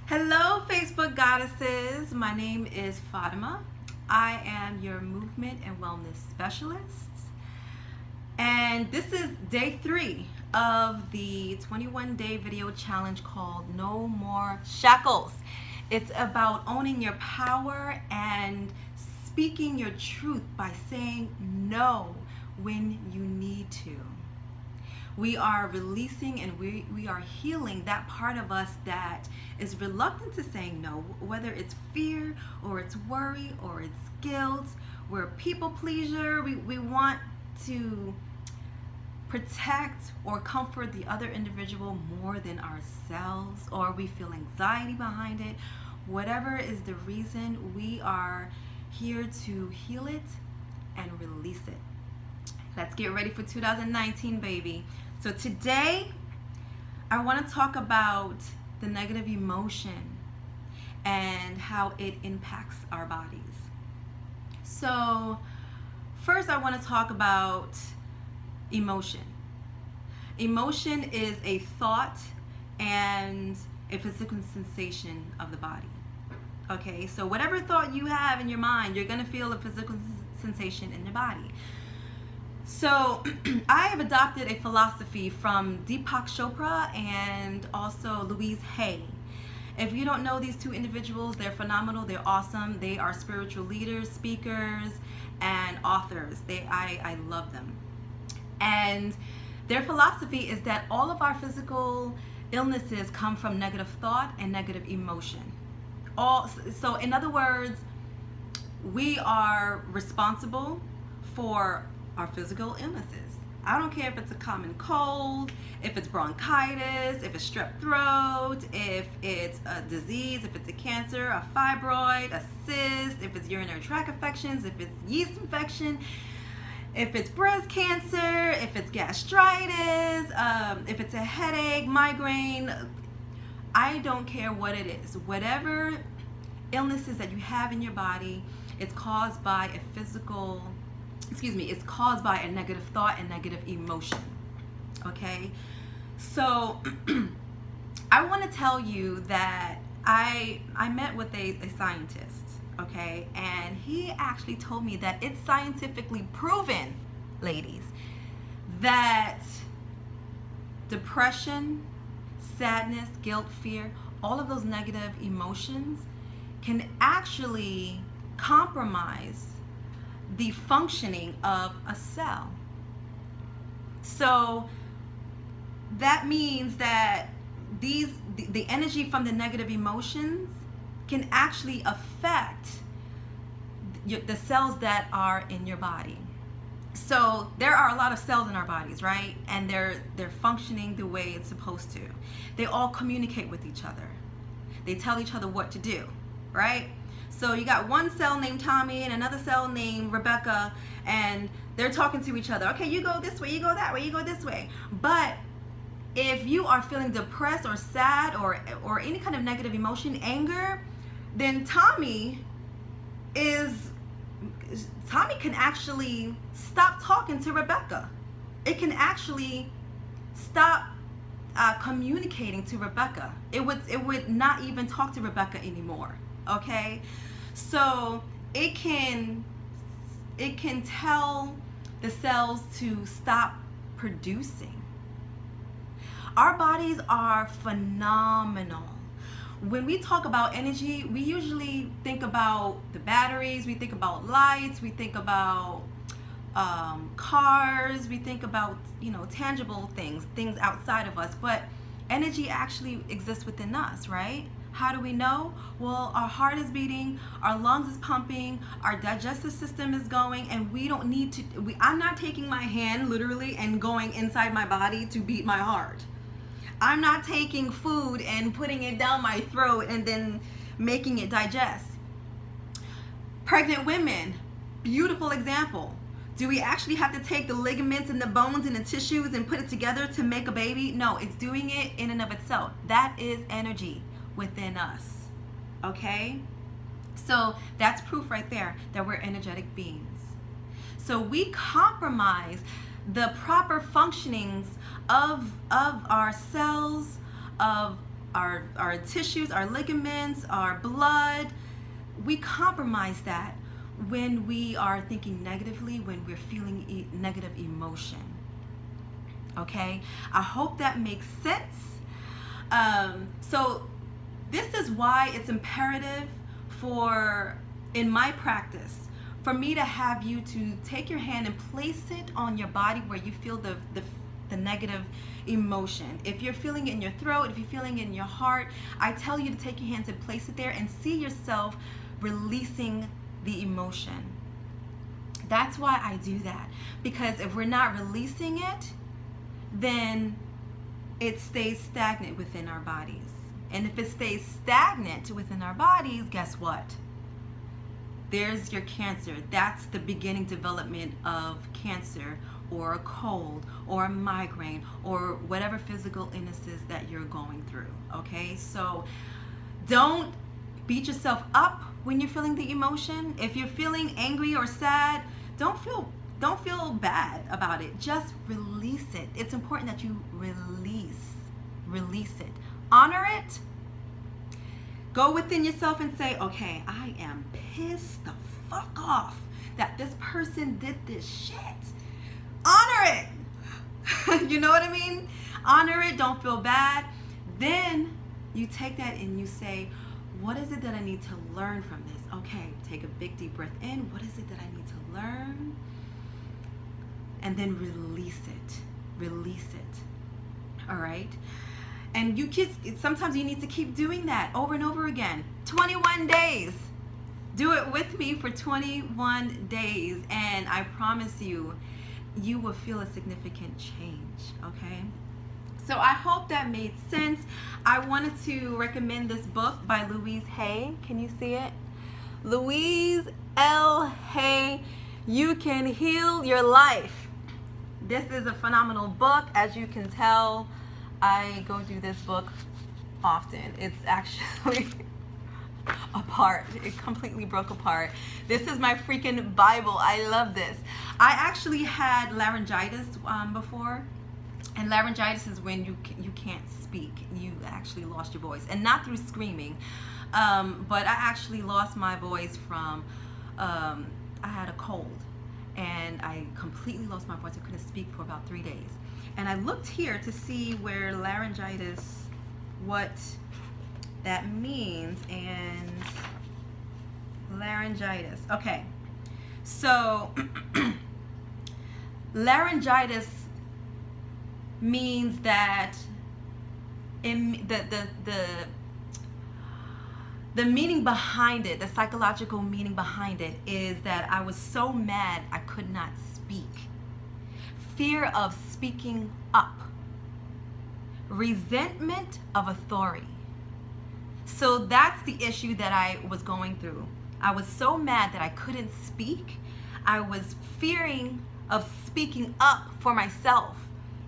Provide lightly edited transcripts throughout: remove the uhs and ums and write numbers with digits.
Hello, Facebook goddesses. My name is Fatima. I am your movement and wellness specialist. And this is day 3 of the 21-day video challenge called No More Shackles. It's about owning your power and speaking your truth by saying no when you need to. We are releasing and we are healing that part of us that is reluctant to saying no, whether it's fear or it's worry or it's guilt. We're a people pleaser. We want to protect or comfort the other individual more than ourselves, or we feel anxiety behind it. Whatever is the reason, we are here to heal it and release it. Let's get ready for 2019, baby. So today, I want to talk about the negative emotion and how it impacts our bodies. So first, I want to talk about emotion. Emotion is a thought and a physical sensation of the body. Okay, so whatever thought you have in your mind, you're going to feel a physical sensation in your body. So I have adopted a philosophy from Deepak Chopra and also Louise Hay. If you don't know these two individuals, they're phenomenal, they're awesome. They are spiritual leaders, speakers, and authors. I love them. And their philosophy is that all of our physical illnesses come from negative thought and negative emotion. So in other words, we are responsible for our physical illnesses. I don't care if it's a common cold, if it's bronchitis, if it's strep throat, if it's a disease, if it's a cancer, a fibroid, a cyst, if it's urinary tract infections, if it's yeast infection, if it's breast cancer, if it's gastritis, if it's a headache, migraine. I don't care what it is. Whatever illnesses that you have in your body, it's caused by it's caused by a negative thought and negative emotion. Okay? So I want to tell you that I met with a scientist, okay? And he actually told me that it's scientifically proven, ladies, that depression, sadness, guilt, fear, all of those negative emotions can actually compromise the functioning of a cell. So that means that the energy from the negative emotions can actually affect the cells that are in your body. So there are a lot of cells in our bodies, right? And they're functioning the way it's supposed to. They all communicate with each other. They tell each other what to do, right? So you got one cell named Tommy and another cell named Rebecca, and they're talking to each other. Okay, you go this way, you go that way, you go this way. But if you are feeling depressed or sad or any kind of negative emotion, anger, then Tommy can actually stop talking to Rebecca. It can actually stop communicating to Rebecca. It would not even talk to Rebecca anymore. Okay, so it can tell the cells to stop producing. Our bodies are phenomenal. When we talk about energy, we usually think about the batteries, we think about lights, we think about cars, we think about, tangible things outside of us, but energy actually exists within us, right? How do we know? Well, our heart is beating, our lungs is pumping, our digestive system is going, and we don't need to, I'm not taking my hand literally and going inside my body to beat my heart. I'm not taking food and putting it down my throat and then making it digest. Pregnant women, beautiful example. Do we actually have to take the ligaments and the bones and the tissues and put it together to make a baby? No, it's doing it in and of itself. That is energy within us. Okay? So that's proof right there that we're energetic beings. So we compromise the proper functionings of our cells, of our tissues, our ligaments, our blood. We compromise that when we are thinking negatively, when we're feeling negative emotion. Okay, I hope that makes sense. So this is why it's imperative for, in my practice, for me to have you to take your hand and place it on your body where you feel the negative emotion. If you're feeling it in your throat, if you're feeling it in your heart, I tell you to take your hands and place it there and see yourself releasing the emotion. That's why I do that, because if we're not releasing it, then it stays stagnant within our bodies. And if it stays stagnant within our bodies, guess what? There's your cancer. That's the beginning development of cancer, or a cold, or a migraine, or whatever physical illnesses that you're going through. Okay, so don't beat yourself up when you're feeling the emotion. If you're feeling angry or sad, don't feel bad about it. Just release it. It's important that you release it. Honor it. Go within yourself and say, okay, I am pissed the fuck off that this person did this shit. Honor it. You know what I mean? Honor it. Don't feel bad. Then you take that and you say, what is it that I need to learn from this? Okay, take a big deep breath in. What is it that I need to learn? And then release it. Release it. All right? And you kids, sometimes you need to keep doing that over and over again. 21 days. Do it with me for 21 days. And I promise you, you will feel a significant change. Okay? So I hope that made sense. I wanted to recommend this book by Louise Hay. Can you see it? Louise L. Hay, You Can Heal Your Life. This is a phenomenal book. As you can tell, I go through this book often. It's actually apart. It completely broke apart. This is my freaking Bible. I love this. I actually had laryngitis before. And laryngitis is when you can't speak. You actually lost your voice. And not through screaming. But I actually lost my voice from, I had a cold. And I completely lost my voice. I couldn't speak for about 3 days. And I looked here to see where laryngitis, what that means. And laryngitis. Okay. So, laryngitis means that the meaning behind it, the psychological meaning behind it, is that I was so mad I could not speak. Fear of speaking up. Resentment of authority. So that's the issue that I was going through. I was so mad that I couldn't speak. I was fearing of speaking up for myself,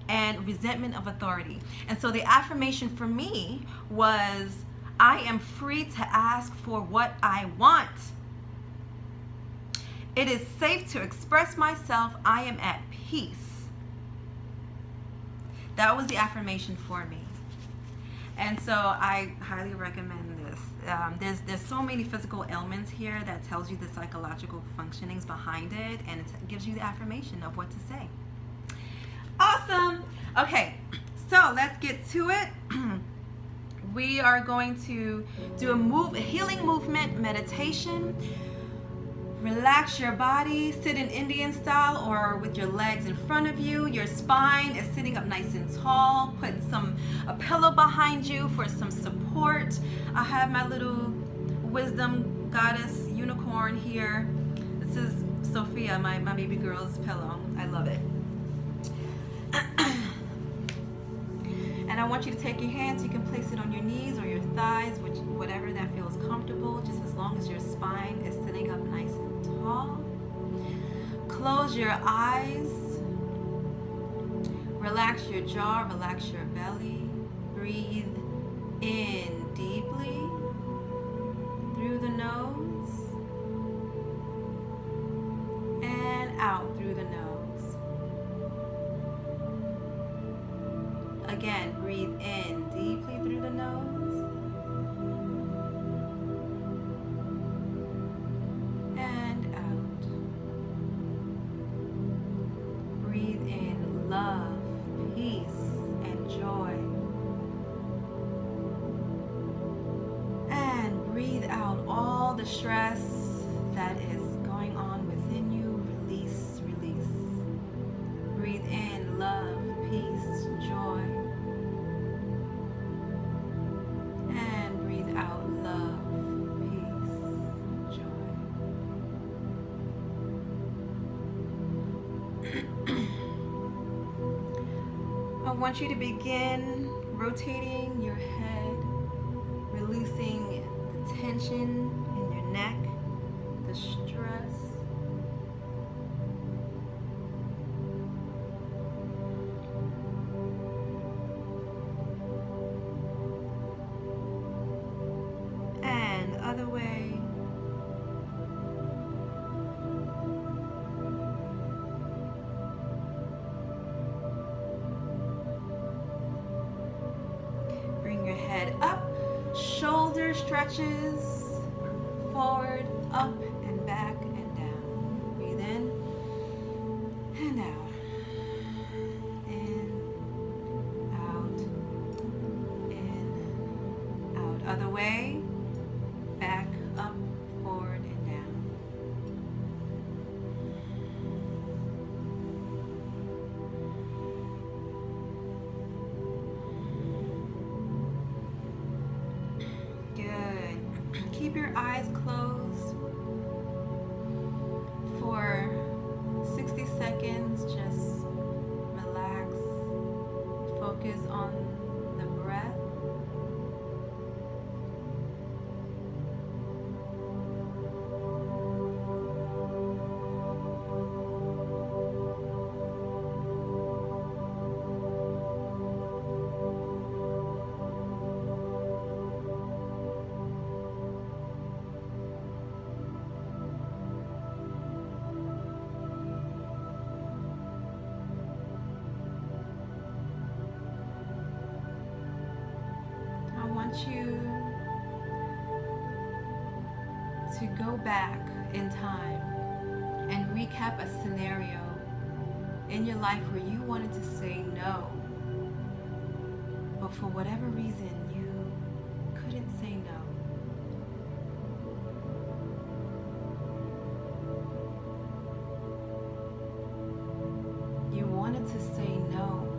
and resentment of authority. And so the affirmation for me was, I am free to ask for what I want. It is safe to express myself. I am at peace. That was the affirmation for me. And so I highly recommend this. There's so many physical ailments here that tells you the psychological functionings behind it, and it gives you the affirmation of what to say. Awesome. Okay, so let's get to it. We are going to do a healing movement meditation. Relax your body. Sit in Indian style or with your legs in front of you. Your spine is sitting up nice and tall. Put a pillow behind you for some support. I have my little wisdom goddess unicorn here. This is Sophia, my baby girl's pillow. I love it. And I want you to take your hands. You can place it on your knees or your thighs, whatever that feels comfortable, just as long as your spine is sitting up nice and tall. Close your eyes. Relax your jaw, relax your belly. Breathe in deeply through the nose and out through the nose. Again, breathe in deeply through the nose all the stress that is going on within you. Release, release. Breathe in love, peace, joy. And breathe out love, peace, joy. I want you to begin rotating your head, releasing the tension in your neck, the stress. And other way. Bring your head up, shoulder stretches forward, up and back and down. Breathe in and out. In, out, in, out. Other way, back, up, forward and down. Good. Keep your eyes closed for 60 seconds. Just relax. Focus on the breath. I want you to go back in time and recap a scenario in your life where you wanted to say no, but for whatever reason you couldn't say no. You wanted to say no.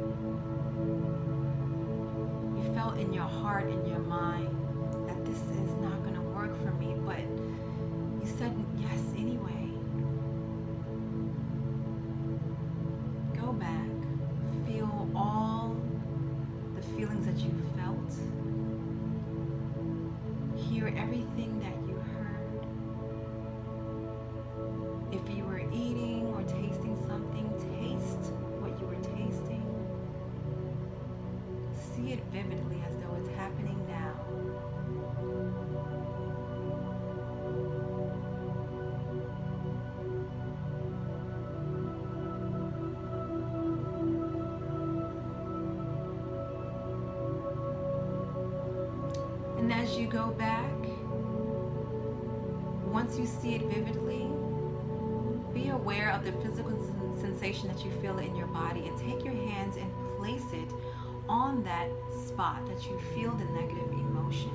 You felt in your heart, in your mind, that this is not going to work for me, but you said yes anyway. Go back, feel all the feelings that you felt, hear everything that you heard. If you were eating or tasting something, taste what you were tasting. See it vividly as though it's happening now. And as you go back, once you see it vividly, be aware of the physical sensation that you feel in your body and take your hands and place it on that spot that you feel the negative emotion,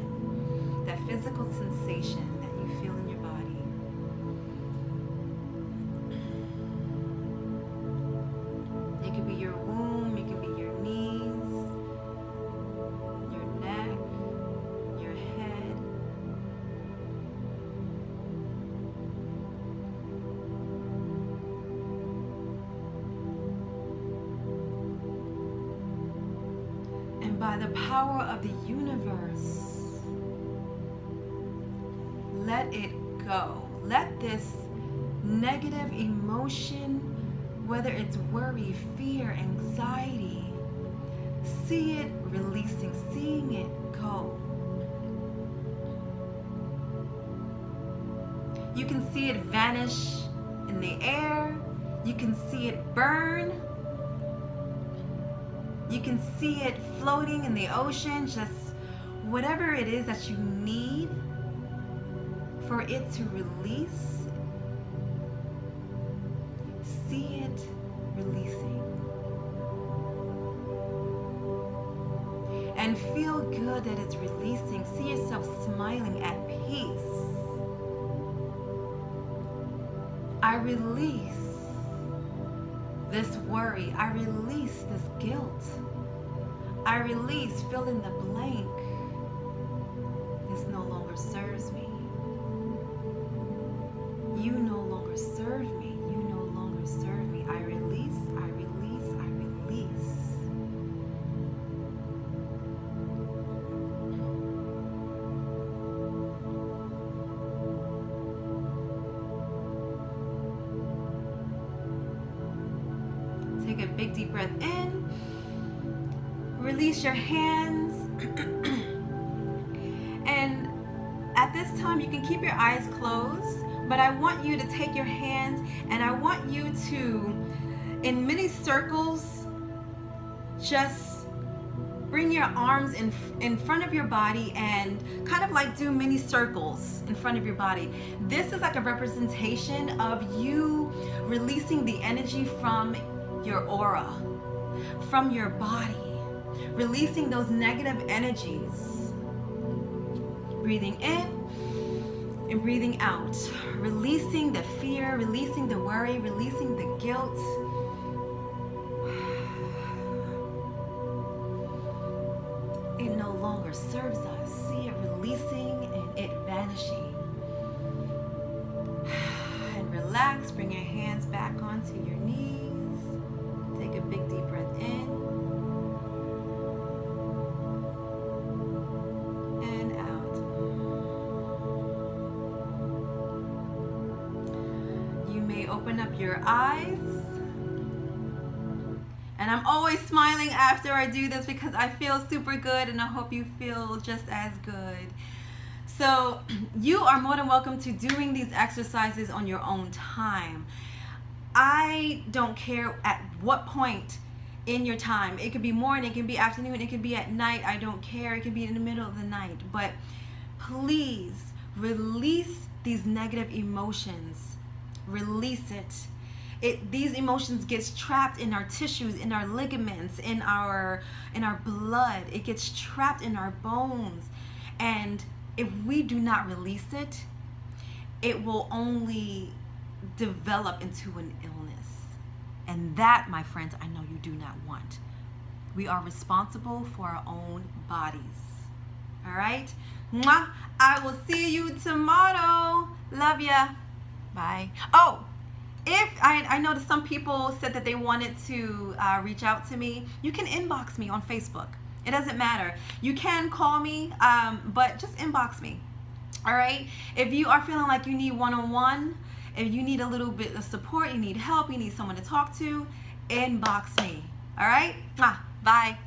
that physical sensation that you feel in your body. It could be your womb, it could be your knees, your neck, your head. And by the power of the universe, let it go. Let this negative emotion, whether it's worry, fear, anxiety, see it releasing, seeing it go. You can see it vanish in the air. You can see it burn. You can see it floating in the ocean. Just whatever it is that you need for it to release, see it releasing. And feel good that it's releasing. See yourself smiling at peace. I release this worry. I release this guilt. I release fill in the blank. This no longer serves me. You no longer serve me. You no longer serve me. I release, I release, I release. Take a big deep breath in. Release your hands. And at this time, you can keep your eyes closed, but I want you to take your hands and I want you to, in many circles, just bring your arms in front of your body and kind of like do many circles in front of your body. This is like a representation of you releasing the energy from your aura, from your body, releasing those negative energies. Breathing in and breathing out, releasing the fear, releasing the worry, releasing the guilt. It no longer serves us. See it releasing and it vanishing. And relax, bring your hands back onto your knees. Take a big deep breath in. Open up your eyes. And I'm always smiling after I do this because I feel super good, and I hope you feel just as good. So you are more than welcome to doing these exercises on your own time. I don't care at what point in your time. It could be morning, it can be afternoon, it can be at night. I don't care. It can be in the middle of the night. But please release these negative emotions. Release it. These emotions gets trapped in our tissues, in our ligaments, in our blood. It gets trapped in our bones. And if we do not release it, it will only develop into an illness. And that, my friends, I know you do not want. We are responsible for our own bodies. All right? Mwah! I will see you tomorrow. Love ya. Bye. Oh, if I noticed some people said that they wanted to reach out to me, you can inbox me on Facebook. It doesn't matter. You can call me, but just inbox me. All right? If you are feeling like you need one-on-one, if you need a little bit of support, you need help, you need someone to talk to, inbox me. All right? Bye.